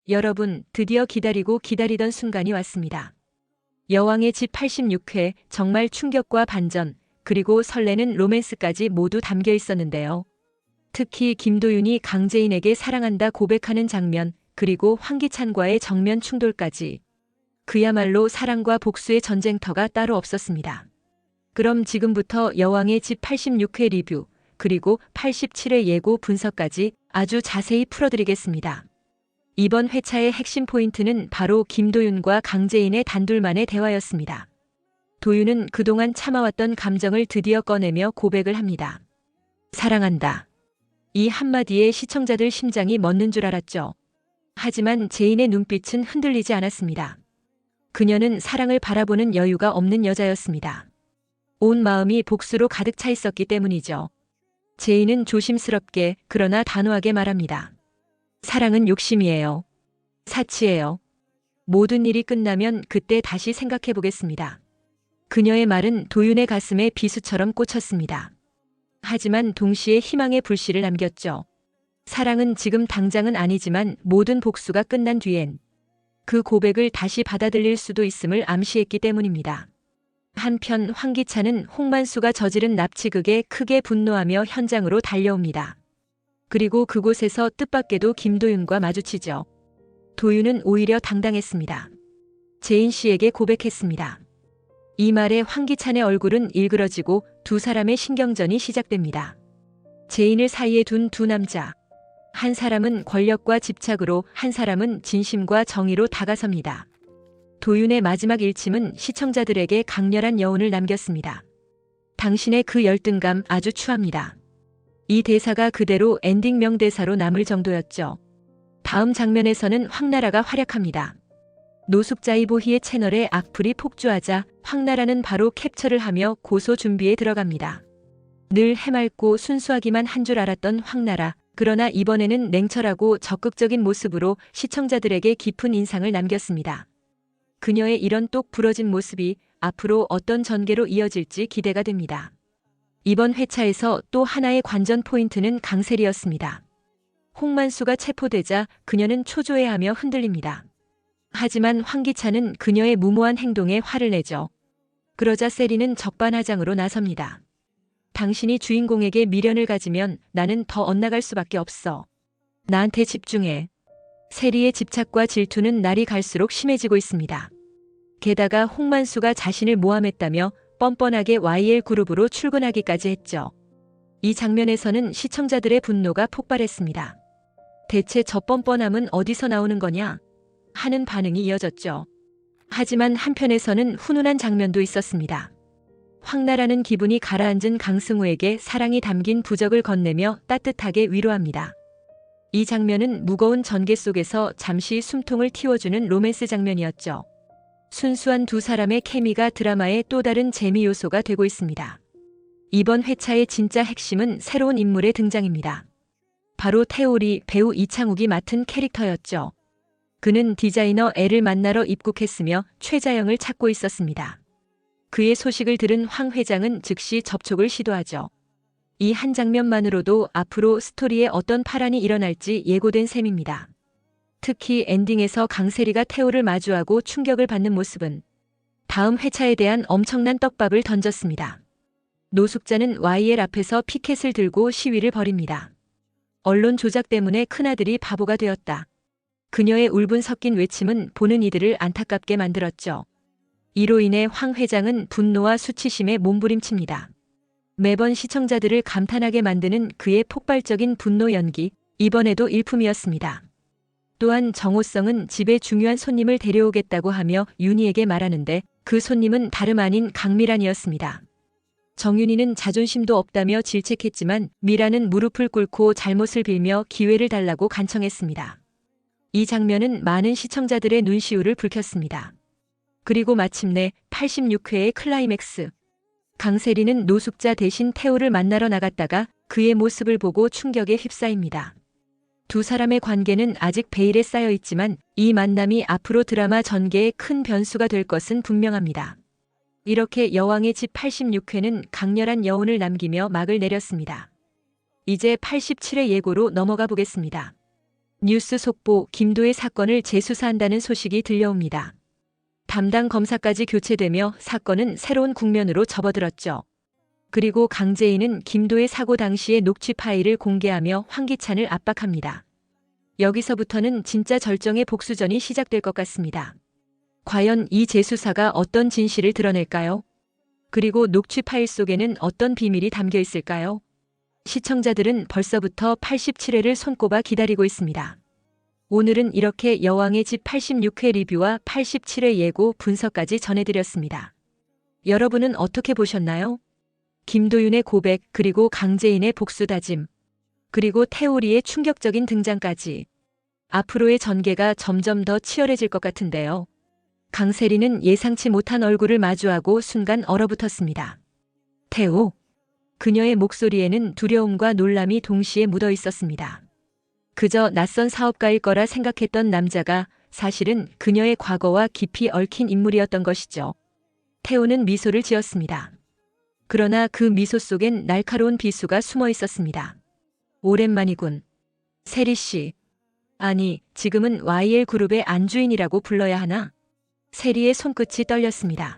여러분, 드디어 기다리고 기다리던 순간이 왔습니다. 여왕의 집 86회, 정말 충격과 반전, 그리고 설레는 로맨스까지 모두 담겨 있었는데요. 특히 김도윤이 강재인에게 사랑한다 고백하는 장면, 그리고 황기찬과의 정면 충돌까지. 그야말로 사랑과 복수의 전쟁터가 따로 없었습니다. 그럼 지금부터 여왕의 집 86회 리뷰, 그리고 87회 예고 분석까지 아주 자세히 풀어드리겠습니다. 이번 회차의 핵심 포인트는 바로 김도윤과 강재인의 단둘만의 대화였습니다. 도윤은 그동안 참아왔던 감정을 드디어 꺼내며 고백을 합니다. 사랑한다. 이 한마디에 시청자들 심장이 멎는 줄 알았죠. 하지만 재인의 눈빛은 흔들리지 않았습니다. 그녀는 사랑을 바라보는 여유가 없는 여자였습니다. 온 마음이 복수로 가득 차 있었기 때문이죠. 재인은 조심스럽게 그러나 단호하게 말합니다. 사랑은 욕심이에요. 사치예요. 모든 일이 끝나면 그때 다시 생각해 보겠습니다. 그녀의 말은 도윤의 가슴에 비수처럼 꽂혔습니다. 하지만 동시에 희망의 불씨를 남겼죠. 사랑은 지금 당장은 아니지만 모든 복수가 끝난 뒤엔 그 고백을 다시 받아들일 수도 있음을 암시했기 때문입니다. 한편 황기찬은 홍만수가 저지른 납치극에 크게 분노하며 현장으로 달려옵니다. 그리고 그곳에서 뜻밖에도 김도윤과 마주치죠. 도윤은 오히려 당당했습니다. 재인 씨에게 고백했습니다. 이 말에 황기찬의 얼굴은 일그러지고 두 사람의 신경전이 시작됩니다. 재인을 사이에 둔 두 남자. 한 사람은 권력과 집착으로, 한 사람은 진심과 정의로 다가섭니다. 도윤의 마지막 일침은 시청자들에게 강렬한 여운을 남겼습니다. 당신의 그 열등감 아주 추합니다. 이 대사가 그대로 엔딩 명대사로 남을 정도였죠. 다음 장면에서는 황나라가 활약합니다. 노숙자이보희의 채널에 악플이 폭주하자 황나라는 바로 캡처를 하며 고소 준비에 들어갑니다. 늘 해맑고 순수하기만 한 줄 알았던 황나라. 그러나 이번에는 냉철하고 적극적인 모습으로 시청자들에게 깊은 인상을 남겼습니다. 그녀의 이런 똑 부러진 모습이 앞으로 어떤 전개로 이어질지 기대가 됩니다. 이번 회차에서 또 하나의 관전 포인트는 강세리였습니다. 홍만수가 체포되자 그녀는 초조해하며 흔들립니다. 하지만 황기찬은 그녀의 무모한 행동에 화를 내죠. 그러자 세리는 적반하장으로 나섭니다. 당신이 주인공에게 미련을 가지면 나는 더 엇나갈 수밖에 없어. 나한테 집중해. 세리의 집착과 질투는 날이 갈수록 심해지고 있습니다. 게다가 홍만수가 자신을 모함했다며 뻔뻔하게 YL 그룹으로 출근하기까지 했죠. 이 장면에서는 시청자들의 분노가 폭발했습니다. 대체 저 뻔뻔함은 어디서 나오는 거냐? 하는 반응이 이어졌죠. 하지만 한편에서는 훈훈한 장면도 있었습니다. 황나라는 기분이 가라앉은 강승우에게 사랑이 담긴 부적을 건네며 따뜻하게 위로합니다. 이 장면은 무거운 전개 속에서 잠시 숨통을 틔워주는 로맨스 장면이었죠. 순수한 두 사람의 케미가 드라마의 또 다른 재미 요소가 되고 있습니다. 이번 회차의 진짜 핵심은 새로운 인물의 등장입니다. 바로 태오리 배우 이창욱이 맡은 캐릭터였죠. 그는 디자이너 L을 만나러 입국했으며 최자영을 찾고 있었습니다. 그의 소식을 들은 황 회장은 즉시 접촉을 시도하죠. 이 한 장면만으로도 앞으로 스토리에 어떤 파란이 일어날지 예고된 셈입니다. 특히 엔딩에서 강세리가 태호를 마주하고 충격을 받는 모습은 다음 회차에 대한 엄청난 떡밥을 던졌습니다. 노숙자는 YL 앞에서 피켓을 들고 시위를 벌입니다. 언론 조작 때문에 큰아들이 바보가 되었다. 그녀의 울분 섞인 외침은 보는 이들을 안타깝게 만들었죠. 이로 인해 황 회장은 분노와 수치심에 몸부림칩니다. 매번 시청자들을 감탄하게 만드는 그의 폭발적인 분노 연기, 이번에도 일품이었습니다. 또한 정호성은 집에 중요한 손님을 데려오겠다고 하며 윤희에게 말하는데 그 손님은 다름 아닌 강미란이었습니다. 정윤희는 자존심도 없다며 질책했지만 미란은 무릎을 꿇고 잘못을 빌며 기회를 달라고 간청했습니다. 이 장면은 많은 시청자들의 눈시울을 붉혔습니다. 그리고 마침내 86회의 클라이맥스. 강세리는 노숙자 대신 태호를 만나러 나갔다가 그의 모습을 보고 충격에 휩싸입니다. 두 사람의 관계는 아직 베일에 쌓여 있지만 이 만남이 앞으로 드라마 전개에 큰 변수가 될 것은 분명합니다. 이렇게 여왕의 집 86회는 강렬한 여운을 남기며 막을 내렸습니다. 이제 87회 예고로 넘어가 보겠습니다. 뉴스 속보 김도의 사건을 재수사한다는 소식이 들려옵니다. 담당 검사까지 교체되며 사건은 새로운 국면으로 접어들었죠. 그리고 강재인은 김도의 사고 당시의 녹취 파일을 공개하며 황기찬을 압박합니다. 여기서부터는 진짜 절정의 복수전이 시작될 것 같습니다. 과연 이 재수사가 어떤 진실을 드러낼까요? 그리고 녹취 파일 속에는 어떤 비밀이 담겨 있을까요? 시청자들은 벌써부터 87회를 손꼽아 기다리고 있습니다. 오늘은 이렇게 여왕의 집 86회 리뷰와 87회 예고 분석까지 전해드렸습니다. 여러분은 어떻게 보셨나요? 김도윤의 고백, 그리고 강재인의 복수 다짐, 그리고 태오리의 충격적인 등장까지. 앞으로의 전개가 점점 더 치열해질 것 같은데요. 강세리는 예상치 못한 얼굴을 마주하고 순간 얼어붙었습니다. 태오. 그녀의 목소리에는 두려움과 놀람이 동시에 묻어 있었습니다. 그저 낯선 사업가일 거라 생각했던 남자가 사실은 그녀의 과거와 깊이 얽힌 인물이었던 것이죠. 태오는 미소를 지었습니다. 그러나 그 미소 속엔 날카로운 비수가 숨어 있었습니다. 오랜만이군. 세리 씨. 아니, 지금은 YL그룹의 안주인이라고 불러야 하나? 세리의 손끝이 떨렸습니다.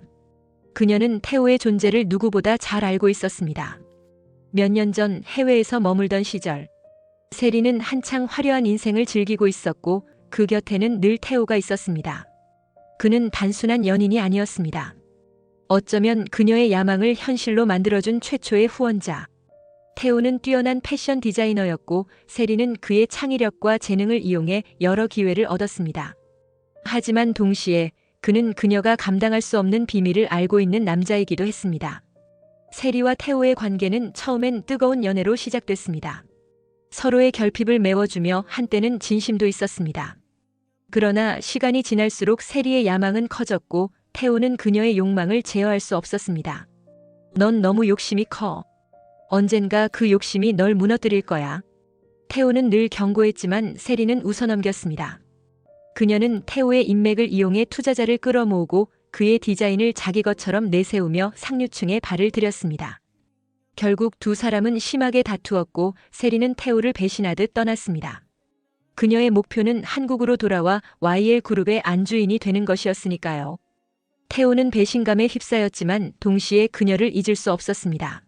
그녀는 태오의 존재를 누구보다 잘 알고 있었습니다. 몇 년 전 해외에서 머물던 시절, 세리는 한창 화려한 인생을 즐기고 있었고 그 곁에는 늘 태오가 있었습니다. 그는 단순한 연인이 아니었습니다. 어쩌면 그녀의 야망을 현실로 만들어준 최초의 후원자. 태오는 뛰어난 패션 디자이너였고 세리는 그의 창의력과 재능을 이용해 여러 기회를 얻었습니다. 하지만 동시에 그는 그녀가 감당할 수 없는 비밀을 알고 있는 남자이기도 했습니다. 세리와 태오의 관계는 처음엔 뜨거운 연애로 시작됐습니다. 서로의 결핍을 메워주며 한때는 진심도 있었습니다. 그러나 시간이 지날수록 세리의 야망은 커졌고 태오는 그녀의 욕망을 제어할 수 없었습니다. 넌 너무 욕심이 커. 언젠가 그 욕심이 널 무너뜨릴 거야. 태오는 늘 경고했지만 세리는 웃어넘겼습니다. 그녀는 태오의 인맥을 이용해 투자자를 끌어모으고 그의 디자인을 자기 것처럼 내세우며 상류층에 발을 들였습니다. 결국 두 사람은 심하게 다투었고 세리는 태오를 배신하듯 떠났습니다. 그녀의 목표는 한국으로 돌아와 YL그룹의 안주인이 되는 것이었으니까요. 태오는 배신감에 휩싸였지만 동시에 그녀를 잊을 수 없었습니다.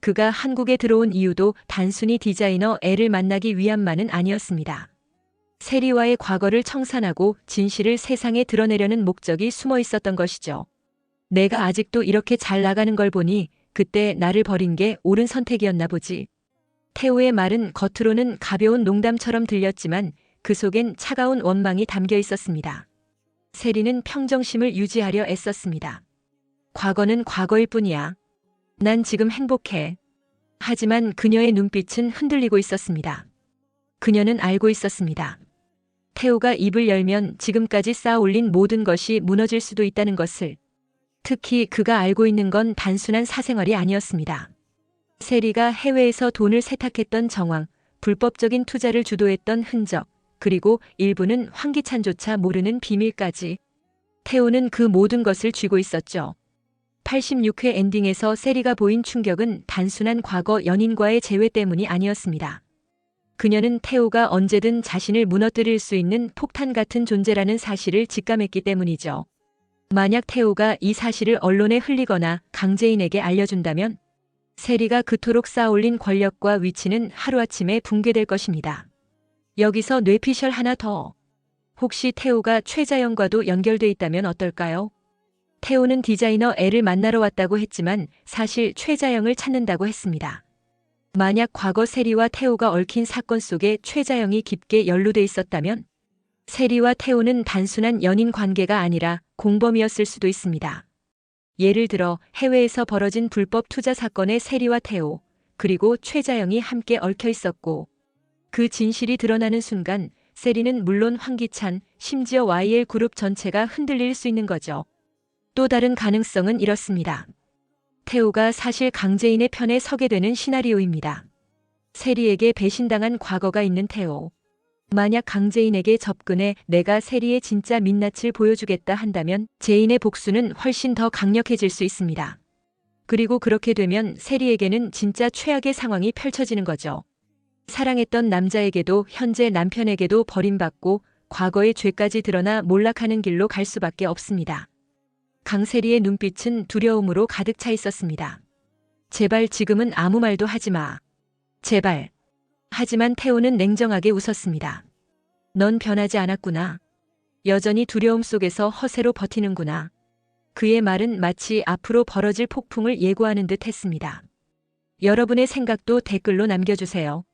그가 한국에 들어온 이유도 단순히 디자이너 L을 만나기 위함만은 아니었습니다. 세리와의 과거를 청산하고 진실을 세상에 드러내려는 목적이 숨어 있었던 것이죠. 내가 아직도 이렇게 잘 나가는 걸 보니 그때 나를 버린 게 옳은 선택이었나 보지. 태오의 말은 겉으로는 가벼운 농담처럼 들렸지만 그 속엔 차가운 원망이 담겨 있었습니다. 세리는 평정심을 유지하려 애썼습니다. 과거는 과거일 뿐이야. 난 지금 행복해. 하지만 그녀의 눈빛은 흔들리고 있었습니다. 그녀는 알고 있었습니다. 태오가 입을 열면 지금까지 쌓아올린 모든 것이 무너질 수도 있다는 것을. 특히 그가 알고 있는 건 단순한 사생활이 아니었습니다. 세리가 해외에서 돈을 세탁했던 정황, 불법적인 투자를 주도했던 흔적, 그리고 일부는 황기찬조차 모르는 비밀까지. 태오는 그 모든 것을 쥐고 있었죠. 86회 엔딩에서 세리가 보인 충격은 단순한 과거 연인과의 재회 때문이 아니었습니다. 그녀는 태오가 언제든 자신을 무너뜨릴 수 있는 폭탄 같은 존재라는 사실을 직감했기 때문이죠. 만약 태오가 이 사실을 언론에 흘리거나 강재인에게 알려준다면 세리가 그토록 쌓아올린 권력과 위치는 하루아침에 붕괴될 것입니다. 여기서 뇌피셜 하나 더. 혹시 태오가 최자영과도 연결돼 있다면 어떨까요? 태오는 디자이너 L을 만나러 왔다고 했지만 사실 최자영을 찾는다고 했습니다. 만약 과거 세리와 태오가 얽힌 사건 속에 최자영이 깊게 연루돼 있었다면 세리와 태오는 단순한 연인 관계가 아니라 공범이었을 수도 있습니다. 예를 들어 해외에서 벌어진 불법 투자 사건에 세리와 태오, 그리고 최자영이 함께 얽혀 있었고 그 진실이 드러나는 순간 세리는 물론 황기찬, 심지어 YL그룹 전체가 흔들릴 수 있는 거죠. 또 다른 가능성은 이렇습니다. 태오가 사실 강재인의 편에 서게 되는 시나리오입니다. 세리에게 배신당한 과거가 있는 태오. 만약 강재인에게 접근해 내가 세리의 진짜 민낯을 보여주겠다 한다면 재인의 복수는 훨씬 더 강력해질 수 있습니다. 그리고 그렇게 되면 세리에게는 진짜 최악의 상황이 펼쳐지는 거죠. 사랑했던 남자에게도 현재 남편에게도 버림받고 과거의 죄까지 드러나 몰락하는 길로 갈 수밖에 없습니다. 강세리의 눈빛은 두려움으로 가득 차 있었습니다. 제발 지금은 아무 말도 하지 마. 제발. 하지만 태호는 냉정하게 웃었습니다. 넌 변하지 않았구나. 여전히 두려움 속에서 허세로 버티는구나. 그의 말은 마치 앞으로 벌어질 폭풍을 예고하는 듯 했습니다. 여러분의 생각도 댓글로 남겨주세요.